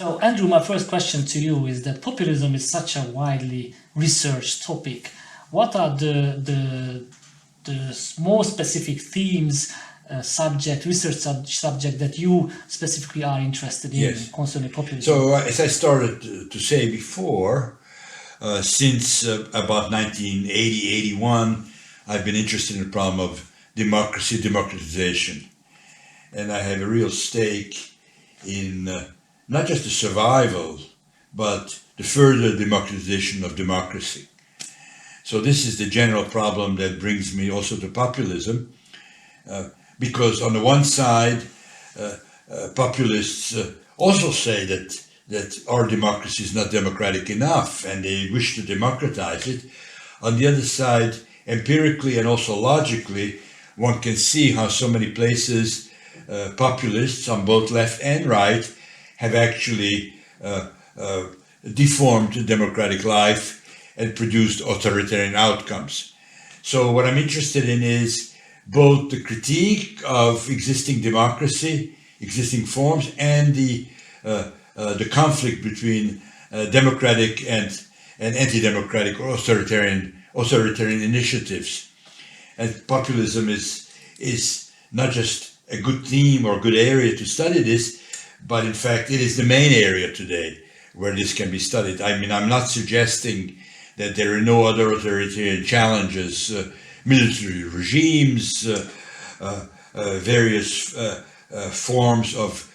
So, Andrew, my first question to you is that populism is such a widely researched topic. What are the more specific themes, research subject that you specifically are interested in concerning populism? So, as I started to say before, since about 1980-81, I've been interested in the problem of democratization. And I have a real stake in not just the survival, but the further democratization of democracy. So this is the general problem that brings me also to populism, because on the one side, populists also say that our democracy is not democratic enough, and they wish to democratize it. On the other side, empirically and also logically, one can see how so many places populists on both left and right have actually deformed democratic life and produced authoritarian outcomes. So what I'm interested in is both the critique of existing democracy, existing forms, and the conflict between democratic and anti-democratic or authoritarian initiatives. And populism is not just a good theme or a good area to study this, but in fact it is the main area today where this can be studied. I mean, I'm not suggesting that there are no other authoritarian challenges, military regimes, various forms of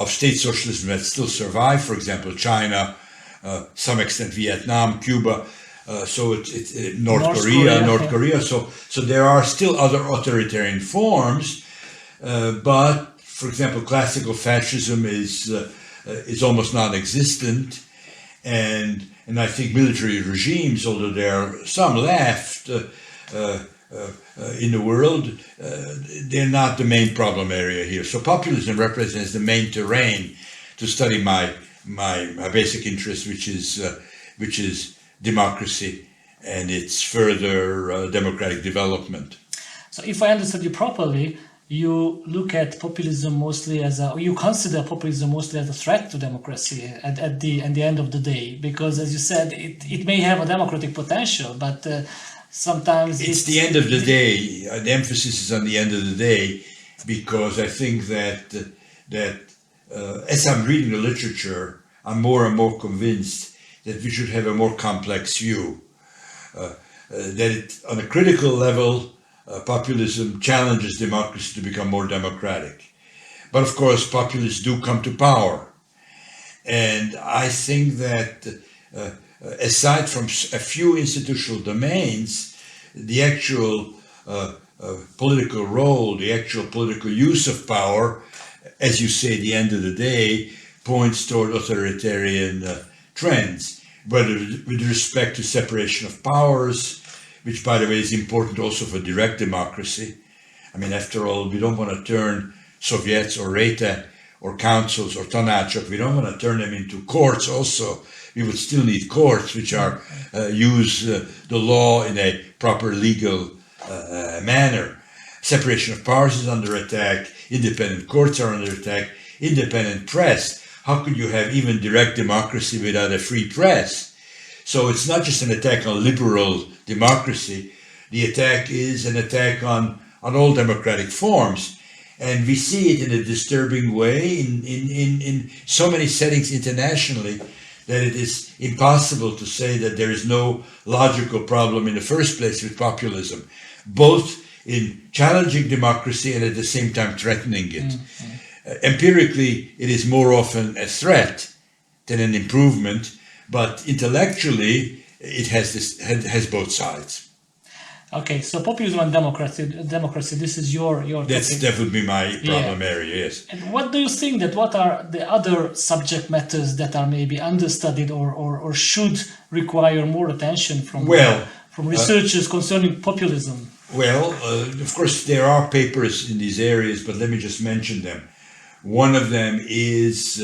state socialism that still survive, for example, China, some extent Vietnam, Cuba, North Korea. So there are still other authoritarian forms, but for example, classical fascism is almost non-existent, and I think military regimes, although there are some left in the world, they're not the main problem area here. So populism represents the main terrain to study my basic interest, which is democracy and its further democratic development. So, if I understood you properly, you look at populism mostly you consider populism mostly as a threat to democracy at the end of the day, because, as you said, it may have a democratic potential, but sometimes it's the end of the day. The emphasis is on the end of the day, because I think that as I'm reading the literature, I'm more and more convinced that we should have a more complex view. That on a critical level, populism challenges democracy to become more democratic. But of course, populists do come to power. And I think that aside from a few institutional domains, the actual political role, the actual political use of power, as you say, at the end of the day, points toward authoritarian trends, whether with respect to separation of powers, which, by the way, is important also for direct democracy. I mean, after all, we don't want to turn Soviets or Reta or councils or Tanachok, we don't want to turn them into courts also. We would still need courts which are use the law in a proper legal manner. Separation of powers is under attack. Independent courts are under attack. Independent press. How could you have even direct democracy without a free press? So it's not just an attack on liberal democracy. The attack is an attack on all democratic forms. And we see it in a disturbing way in so many settings internationally that it is impossible to say that there is no logical problem in the first place with populism, both in challenging democracy and at the same time threatening it. Mm-hmm. Empirically, it is more often a threat than an improvement, but intellectually, it has both sides. Okay, so populism and democracy. This is your that would be my problem area. Yes. And what do you think what are the other subject matters that are maybe understudied or should require more attention from researchers concerning populism? Well, of course, there are papers in these areas, but let me just mention them. One of them is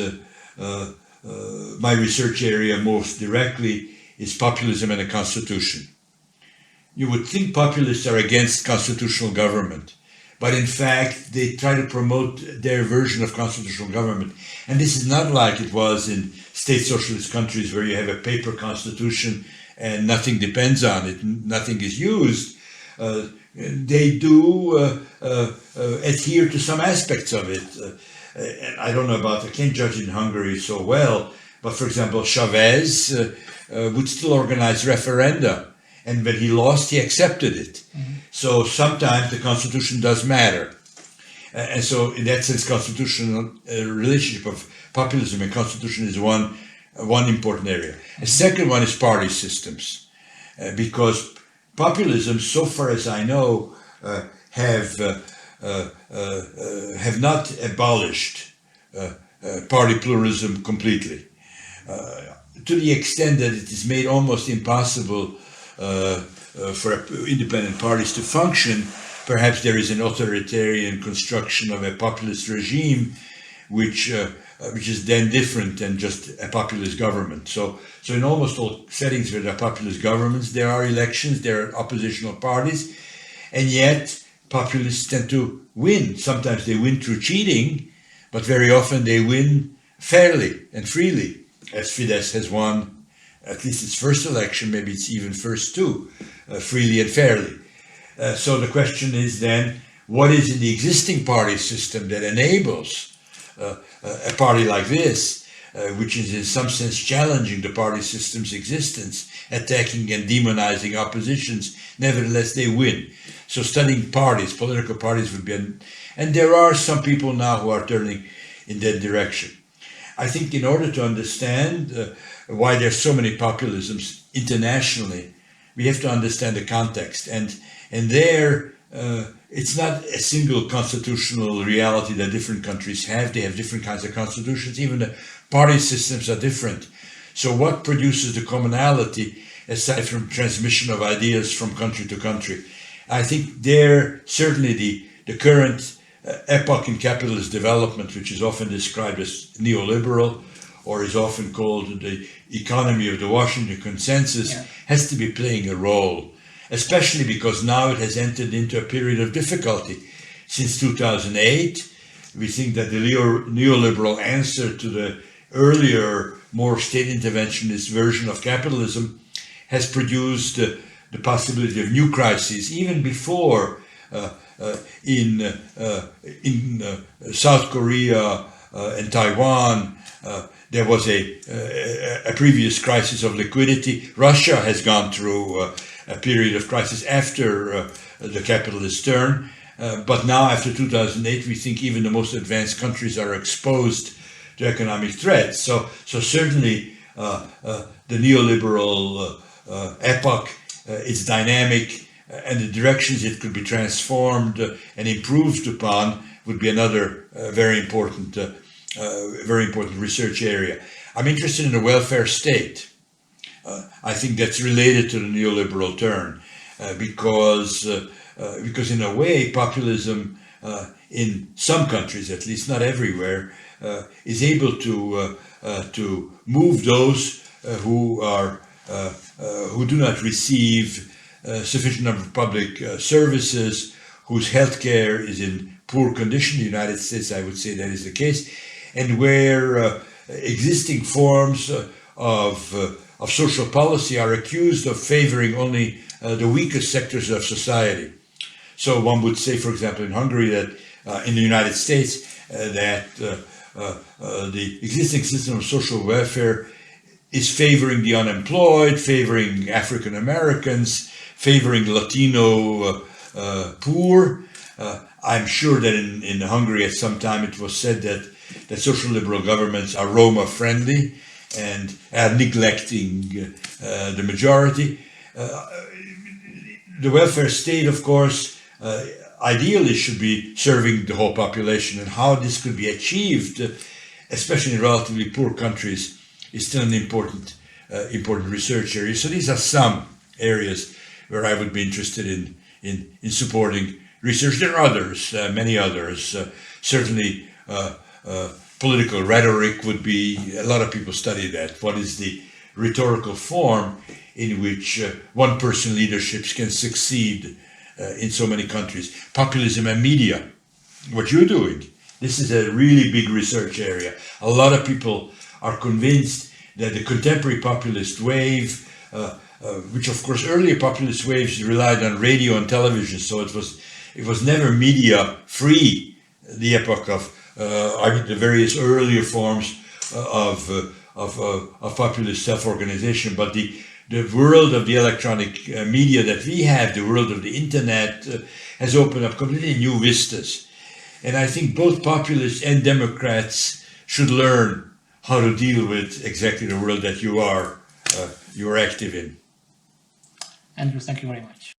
my research area most directly is populism and the Constitution. You would think populists are against constitutional government, but in fact they try to promote their version of constitutional government. And this is not like it was in state socialist countries where you have a paper constitution and nothing depends on it, nothing is used. They do adhere to some aspects of it. And I don't know I can't judge in Hungary so well, but for example, Chavez would still organize referenda. And when he lost, he accepted it. Mm-hmm. So sometimes the constitution does matter. And so in that sense, constitutional relationship of populism and constitution is one important area. A second one is party systems, because populism, so far as I know, have not abolished party pluralism completely, to the extent that it is made almost impossible for independent parties to function. Perhaps there is an authoritarian construction of a populist regime, which is then different than just a populist government. So in almost all settings where there are populist governments, there are elections, there are oppositional parties, and yet populists tend to win. Sometimes they win through cheating, but very often they win fairly and freely, as Fidesz has won at least its first election, maybe it's even first two, freely and fairly. So the question is then, what is in the existing party system that enables a party like this, which is in some sense challenging the party system's existence, attacking and demonizing oppositions, nevertheless they win. So studying parties, political parties would be, and there are some people now who are turning in that direction. I think in order to understand why there's so many populisms internationally, we have to understand the context. And there, it's not a single constitutional reality that different countries have. They have different kinds of constitutions. Even the party systems are different. So what produces the commonality, aside from transmission of ideas from country to country? I think there, certainly the current epoch in capitalist development, which is often described as neoliberal, or is often called the economy of the Washington Consensus, has to be playing a role, especially because now it has entered into a period of difficulty. Since 2008, we think that the neoliberal answer to the earlier, more state interventionist version of capitalism has produced the possibility of new crises. Even before, in South Korea and Taiwan, there was a previous crisis of liquidity. Russia has gone through a period of crisis after the capitalist turn. But now, after 2008, we think even the most advanced countries are exposed to economic threats. So certainly the neoliberal epoch is dynamic, and the directions it could be transformed and improved upon would be another very important research area. I'm interested in the welfare state. I think that's related to the neoliberal turn, because in a way populism in some countries, at least not everywhere, is able to move those who do not receive sufficient number of public services, whose healthcare is in poor condition. In the United States, I would say that is the case, and where existing forms of social policy are accused of favoring only the weakest sectors of society. So one would say, for example, in Hungary, that in the United States, that the existing system of social welfare is favoring the unemployed, favoring African Americans, favoring Latino poor. I'm sure that in Hungary at some time it was said that social liberal governments are Roma friendly and are neglecting the majority. The welfare state, of course, ideally should be serving the whole population, and how this could be achieved, especially in relatively poor countries, is still an important research area. So these are some areas where I would be interested in supporting research. There are others, many others. Certainly, political rhetoric would be, a lot of people study that. What is the rhetorical form in which one-person leaderships can succeed in so many countries. Populism and media, what you're doing, this is a really big research area. A lot of people are convinced that the contemporary populist wave, which of course earlier populist waves relied on radio and television, so it was never media free. The epoch of the various earlier forms of populist self-organization, but the world of the electronic media that we have, the world of the internet, has opened up completely new vistas. And I think both populists and Democrats should learn how to deal with exactly the world that you are active in. Andrew, thank you very much.